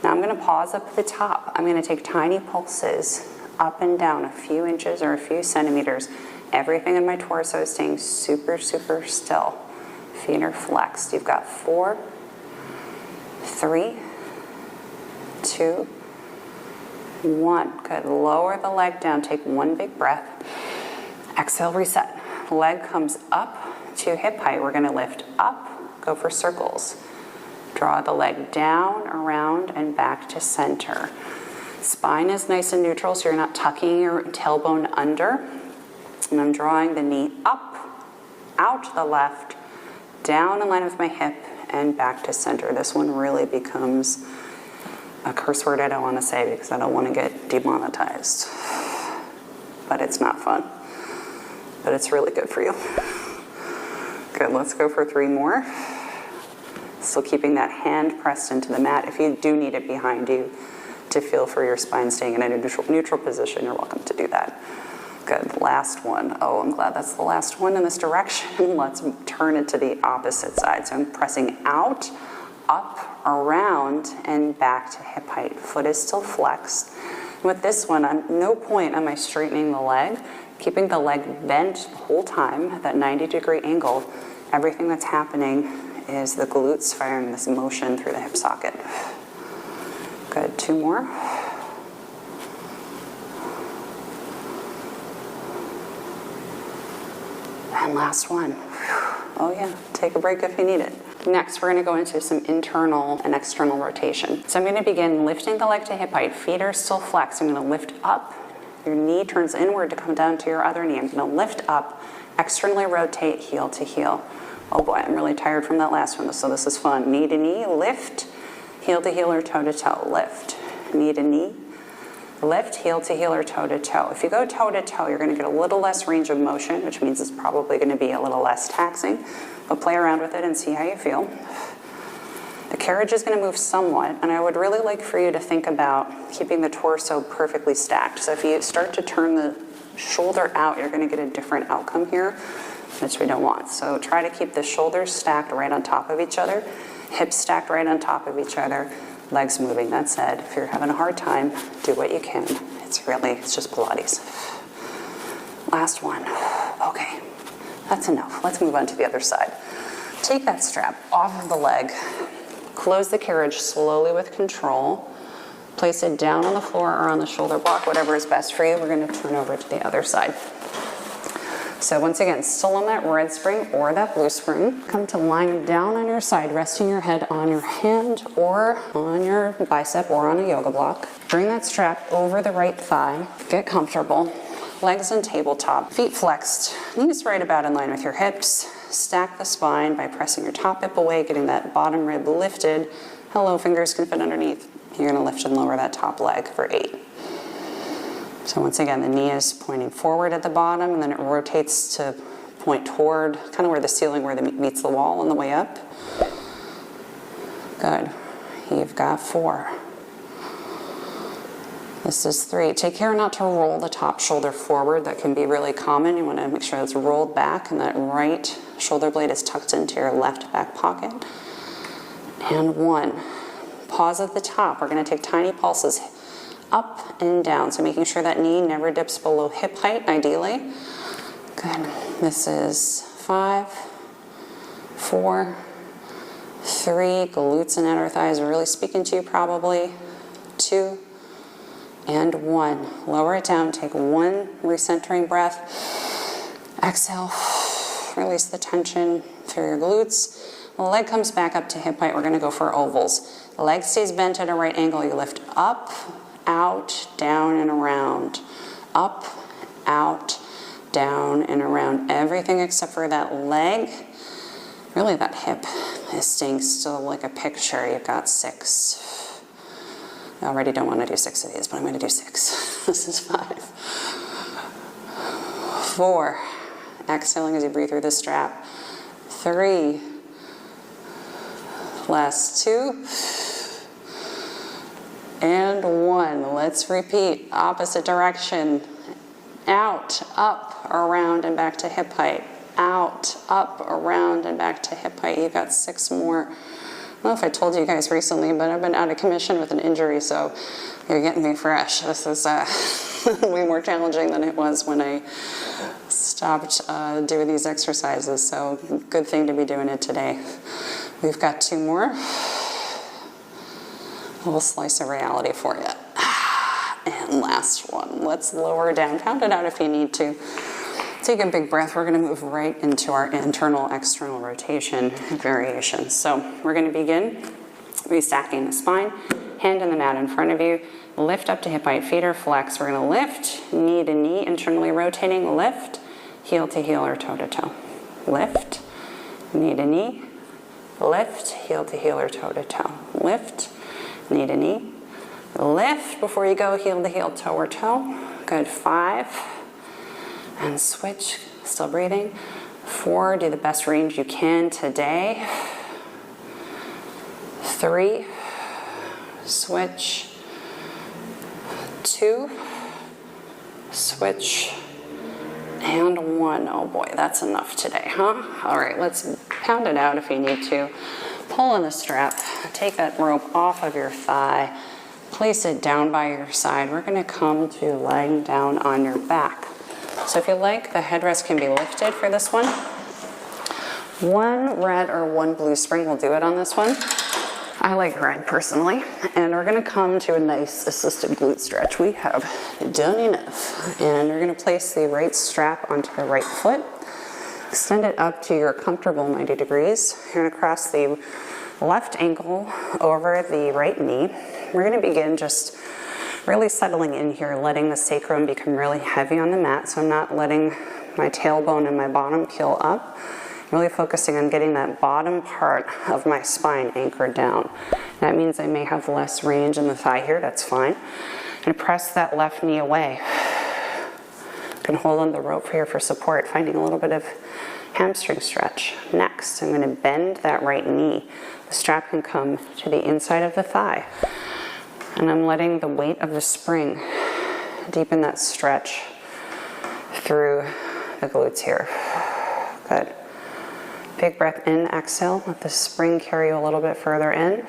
now I'm gonna pause up at the top. I'm gonna take tiny pulses up and down a few inches or a few centimeters. Everything in my torso is staying super, super still. Feet are flexed. You've got 4, 3, 2, 1. Good, lower the leg down, take 1 big breath. Exhale, reset. Leg comes up to hip height. We're gonna lift up, go for circles. Draw the leg down, around, and back to center. Spine is nice and neutral, so you're not tucking your tailbone under. And I'm drawing the knee up, out to the left, down in line with my hip, and back to center. This one really becomes a curse word I don't want to say because I don't want to get demonetized. But it's not fun. But it's really good for you. Good, let's go for 3 more. Still keeping that hand pressed into the mat. If you do need it behind you to feel for your spine staying in a neutral position, you're welcome to do that. Good, last one. Oh, I'm glad that's the last one in this direction. Let's turn it to the opposite side. So I'm pressing out, up, around, and back to hip height. Foot is still flexed. With this one, at no point am I straightening the leg, keeping the leg bent the whole time at that 90-degree angle. Everything that's happening is the glutes firing this motion through the hip socket. Good, 2 more. And last one. Oh yeah, take a break if you need it. Next, we're going to go into some internal and external rotation. So I'm going to begin lifting the leg to hip height. Feet are still flexed. I'm going to lift up. Your knee turns inward to come down to your other knee. I'm going to lift up, externally rotate, heel to heel. Oh boy, I'm really tired from that last one, so this is fun. Knee to knee, lift, heel to heel or toe to toe, lift. Knee to knee, lift, heel to heel or toe to toe. If you go toe to toe, you're going to get a little less range of motion, which means it's probably going to be a little less taxing. But play around with it and see how you feel. The carriage is going to move somewhat, and I would really like for you to think about keeping the torso perfectly stacked. So if you start to turn the shoulder out, you're going to get a different outcome here, which we don't want. So try to keep the shoulders stacked right on top of each other, hips stacked right on top of each other, legs moving. That said, if you're having a hard time, do what you can. It's just Pilates. Last one. Okay, that's enough. Let's move on to the other side. Take that strap off of the leg, close the carriage slowly with control, place it down on the floor or on the shoulder block, whatever is best for you. We're going to turn over to the other side. So once again, still on that red spring or that blue spring. Come to lying down on your side, resting your head on your hand or on your bicep or on a yoga block. Bring that strap over the right thigh. Get comfortable. Legs in tabletop, feet flexed, knees right about in line with your hips. Stack the spine by pressing your top hip away, getting that bottom rib lifted. Hello, fingers can fit underneath. You're going to lift and lower that top leg for 8. So once again, the knee is pointing forward at the bottom, and then it rotates to point toward kind of where the ceiling where the meets the wall on the way up. Good. You've got 4. This is 3. Take care not to roll the top shoulder forward. That can be really common. You want to make sure it's rolled back and that right shoulder blade is tucked into your left back pocket. And 1. Pause at the top. We're going to take tiny pulses up and down. So making sure that knee never dips below hip height, ideally. Good. This is 5, 4, 3. Glutes and outer thighs are really speaking to you probably. 2. And 1. Lower it down. Take 1 recentering breath. Exhale. Release the tension through your glutes. The leg comes back up to hip height. We're going to go for ovals. The leg stays bent at a right angle. You lift up, out, down, and around. Up, out, down, and around. Everything except for that leg. Really, that hip is staying still like a picture. You've got 6. I already don't want to do 6 of these, but I'm going to do 6. This is 5. 4. Exhaling as you breathe through the strap. 3. Last 2. And 1. Let's repeat. Opposite direction. Out, up, around, and back to hip height. Out, up, around, and back to hip height. You've got 6 more. I don't know if I told you guys recently, but I've been out of commission with an injury, so you're getting me fresh. This is way more challenging than it was when I stopped doing these exercises, so good thing to be doing it today. We've got 2 more. A little slice of reality for you. And last one. Let's lower down. Count it out if you need to. Take a big breath. We're going to move right into our internal-external rotation variation. So we're going to begin restacking the spine, hand in the mat in front of you, lift up to hip height, feet are flexed. We're going to lift, knee to knee, internally rotating, lift, heel to heel or toe to toe. lift, knee to knee, lift, heel to heel or toe to toe, lift, knee to knee, lift before you go heel to heel, toe or toe. Good, 5, and switch, still breathing. 4, do the best range you can today. 3, switch. 2, switch, and 1. Oh boy, that's enough today, huh? All right, let's pound it out if you need to. Pull on the strap, take that rope off of your thigh, place it down by your side. We're gonna come to lying down on your back. So if you like, the headrest can be lifted for this one. 1 red or 1 blue spring will do it on this one. I like red personally. And we're gonna come to a nice assisted glute stretch. We have done enough. And you're gonna place the right strap onto the right foot. Extend it up to your comfortable 90 degrees. You're gonna cross the left ankle over the right knee. We're gonna begin just really settling in here, letting the sacrum become really heavy on the mat. So I'm not letting my tailbone and my bottom peel up. Really focusing on getting that bottom part of my spine anchored down. That means I may have less range in the thigh here, that's fine. And press that left knee away. You can hold on the rope here for support, finding a little bit of hamstring stretch. Next, I'm going to bend that right knee. The strap can come to the inside of the thigh. And I'm letting the weight of the spring deepen that stretch through the glutes here. Good. Big breath in, exhale. Let the spring carry you a little bit further in.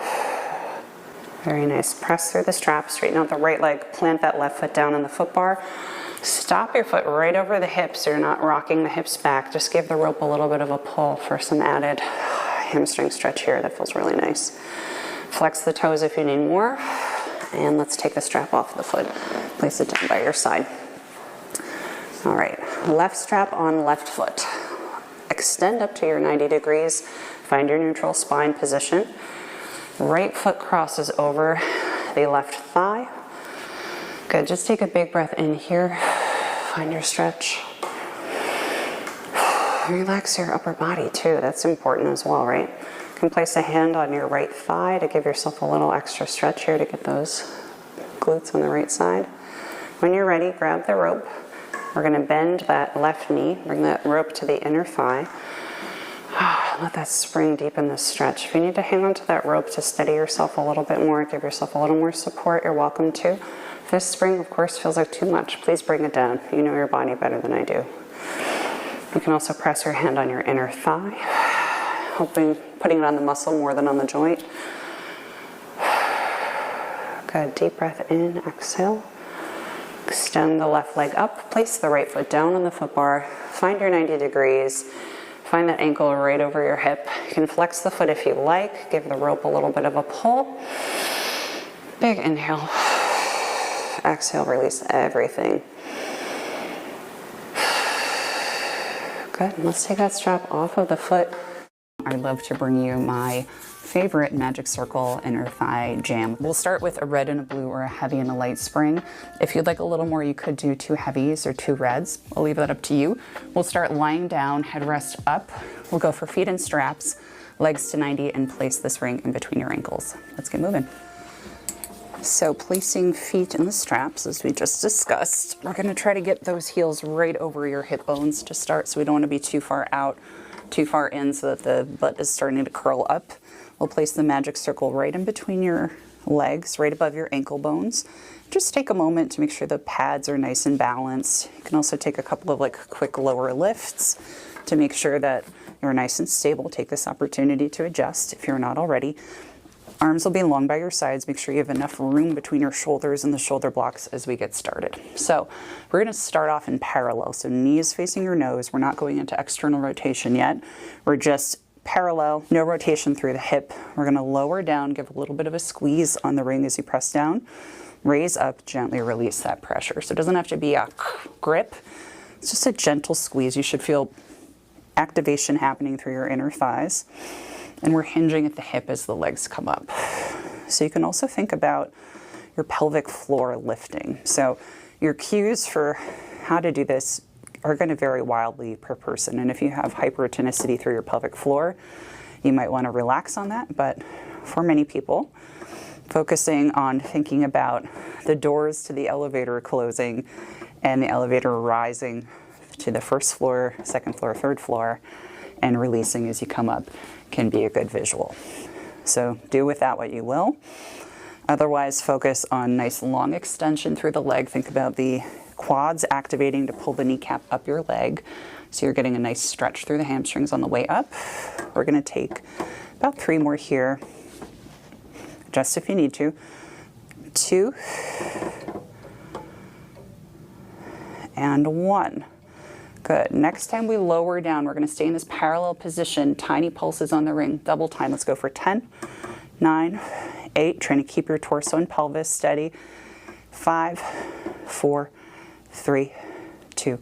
Very nice. Press through the strap, straighten out the right leg, plant that left foot down on the foot bar. Stop your foot right over the hips so you're not rocking the hips back. Just give the rope a little bit of a pull for some added hamstring stretch here. That feels really nice. Flex the toes if you need more. And let's take the strap off the foot. Place it down by your side. All right, left strap on left foot. Extend up to your 90 degrees. Find your neutral spine position. Right foot crosses over the left thigh. Good, just take a big breath in here. Find your stretch. Relax your upper body too, that's important as well, right? You can place a hand on your right thigh to give yourself a little extra stretch here to get those glutes on the right side. When you're ready, grab the rope. We're gonna bend that left knee, bring that rope to the inner thigh. Let that spring deepen the stretch. If you need to hang on to that rope to steady yourself a little bit more, give yourself a little more support, you're welcome to. If this spring, of course, feels like too much, please bring it down. You know your body better than I do. You can also press your hand on your inner thigh, putting it on the muscle more than on the joint. Good, deep breath in, exhale. Extend the left leg up, place the right foot down on the foot bar, find your 90 degrees, find that ankle right over your hip. You can flex the foot if you like, give the rope a little bit of a pull. Big inhale, exhale, release everything. Good, let's take that strap off of the foot. I'd love to bring you my favorite Magic Circle inner thigh jam. We'll start with a red and a blue or a heavy and a light spring. If you'd like a little more, you could do 2 heavies or 2 reds. I'll leave that up to you. We'll start lying down, headrest up. We'll go for feet and straps, legs to 90, and place this ring in between your ankles. Let's get moving. So placing feet in the straps, as we just discussed, we're gonna try to get those heels right over your hip bones to start, so we don't wanna be too far out, too far in so that the butt is starting to curl up. We'll place the Magic Circle right in between your legs, right above your ankle bones. Just take a moment to make sure the pads are nice and balanced. You can also take a couple of quick lower lifts to make sure that you're nice and stable. Take this opportunity to adjust if you're not already. Arms will be long by your sides. Make sure you have enough room between your shoulders and the shoulder blocks as we get started. So we're going to start off in parallel. So knees facing your nose. We're not going into external rotation yet. We're just parallel, no rotation through the hip. We're going to lower down, give a little bit of a squeeze on the ring as you press down. Raise up, gently release that pressure. So it doesn't have to be a grip. It's just a gentle squeeze. You should feel activation happening through your inner thighs. And we're hinging at the hip as the legs come up. So you can also think about your pelvic floor lifting. So your cues for how to do this are going to vary wildly per person. And if you have hypertonicity through your pelvic floor, you might want to relax on that. But for many people, focusing on thinking about the doors to the elevator closing and the elevator rising to the first floor, second floor, third floor, and releasing as you come up can be a good visual. So do with that what you will. Otherwise, focus on nice long extension through the leg. Think about the quads activating to pull the kneecap up your leg. So you're getting a nice stretch through the hamstrings on the way up. We're going to take about 3 more here, just if you need to. 2 and 1. Good. Next time we lower down, we're going to stay in this parallel position. Tiny pulses on the ring. Double time. Let's go for 10, 9, 8. Trying to keep your torso and pelvis steady. 5, 4, 3, 2,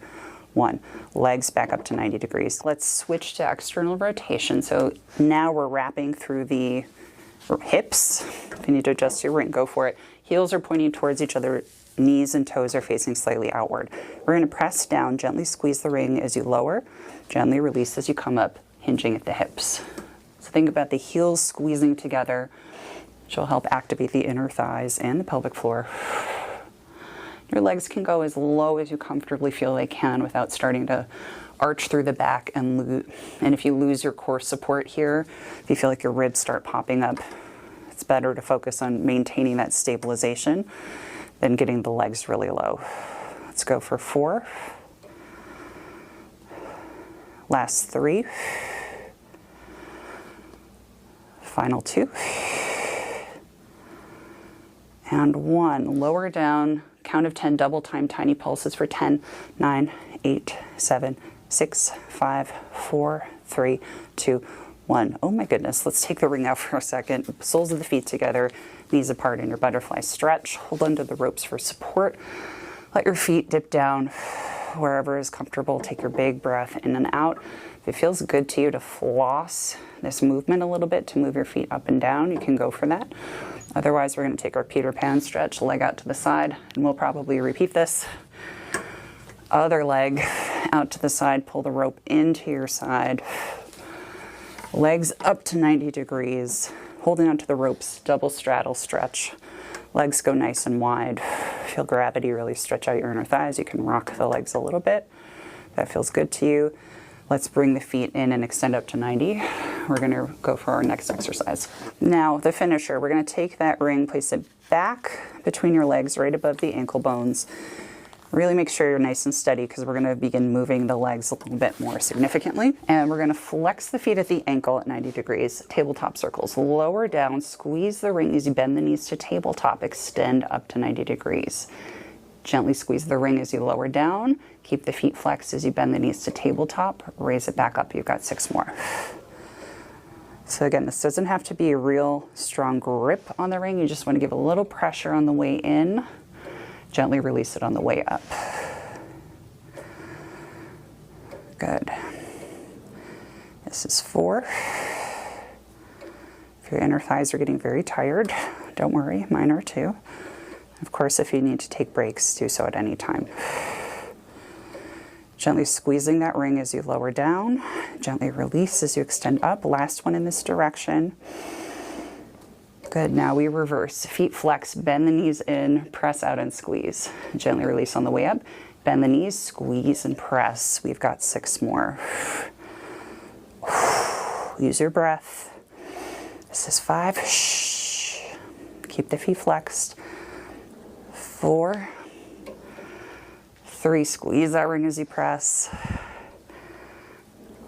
1. Legs back up to 90 degrees. Let's switch to external rotation. So now we're wrapping through the hips. If you need to adjust your ring, go for it. Heels are pointing towards each other. Knees and toes are facing slightly outward. We're going to press down, gently squeeze the ring as you lower, gently release as you come up, hinging at the hips. So think about the heels squeezing together, which will help activate the inner thighs and the pelvic floor. Your legs can go as low as you comfortably feel they can without starting to arch through the back and if you lose your core support here, if you feel like your ribs start popping up, it's better to focus on maintaining that stabilization than getting the legs really low. Let's go for 4. Last 3. Final 2. And 1. Lower down, count of 10, double time, tiny pulses for 10, 9, 8, 7, 6, 5, 4, 3, 2, 1. Oh my goodness, let's take the ring out for a second. Soles of the feet together, knees apart in your butterfly stretch. Hold onto the ropes for support. Let your feet dip down wherever is comfortable. Take your big breath in and out. If it feels good to you to floss this movement a little bit, to move your feet up and down, you can go for that. Otherwise, we're going to take our Peter Pan stretch, leg out to the side, and we'll probably repeat this. Other leg out to the side, pull the rope into your side. Legs up to 90 degrees, holding onto the ropes, double straddle stretch. Legs go nice and wide. Feel gravity really stretch out your inner thighs. You can rock the legs a little bit. That feels good to you. Let's bring the feet in and extend up to 90. We're going to go for our next exercise. Now, the finisher, we're going to take that ring, place it back between your legs, right above the ankle bones. Really make sure you're nice and steady because we're going to begin moving the legs a little bit more significantly. And we're going to flex the feet at the ankle at 90 degrees, tabletop circles. Lower down, squeeze the ring as you bend the knees to tabletop, extend up to 90 degrees. Gently squeeze the ring as you lower down. Keep the feet flexed as you bend the knees to tabletop. Raise it back up. You've got 6 more. So again, this doesn't have to be a real strong grip on the ring. You just want to give a little pressure on the way in. Gently release it on the way up. Good. This is 4. If your inner thighs are getting very tired, don't worry, mine are too. Of course, if you need to take breaks, do so at any time. Gently squeezing that ring as you lower down. Gently release as you extend up. Last one in this direction. Good, now we reverse. Feet flex, bend the knees in, press out and squeeze. Gently release on the way up. Bend the knees, squeeze and press. We've got 6 more. Use your breath. This is 5. Shh. Keep the feet flexed. 4. 3, squeeze that ring as you press.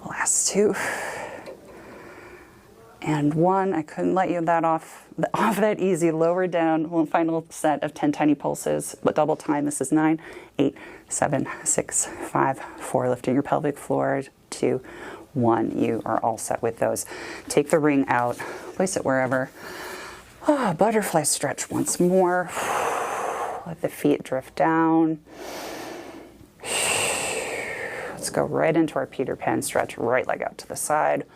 Last 2. And 1, I couldn't let you off that easy. Lower down, one final set of 10 tiny pulses, but double time. This is 9, 8, 7, 6, 5, 4. Lifting your pelvic floor, 2, 1. You are all set with those. Take the ring out, place it wherever. Butterfly stretch once more. Let the feet drift down. Let's go right into our Peter Pan stretch. Right leg out to the side.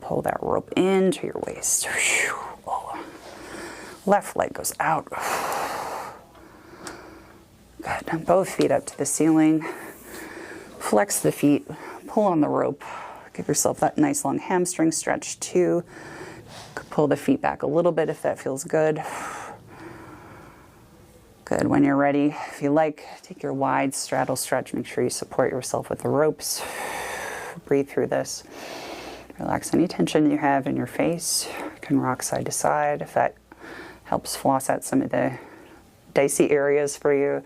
Pull that rope into your waist. Left leg goes out. Good. Both feet up to the ceiling. Flex the feet, pull on the rope. Give yourself that nice long hamstring stretch too. Pull the feet back a little bit if that feels good. Good. When you're ready, if you like, take your wide straddle stretch. Make sure you support yourself with the ropes. Breathe through this. Relax any tension you have in your face. You can rock side to side if that helps floss out some of the dicey areas for you.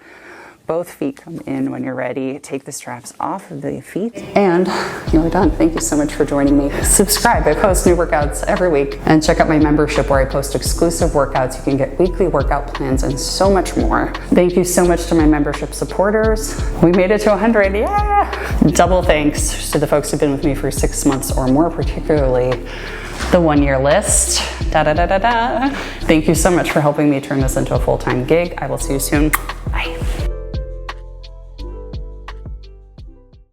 Both feet come in when you're ready. Take the straps off of the feet. And you're done. Thank you so much for joining me. Subscribe. I post new workouts every week. And check out my membership where I post exclusive workouts. You can get weekly workout plans and so much more. Thank you so much to my membership supporters. We made it to 100. Yeah! Double thanks to the folks who've been with me for 6 months or more, particularly the 1-year list. Da da da da da. Thank you so much for helping me turn this into a full-time gig. I will see you soon. Bye.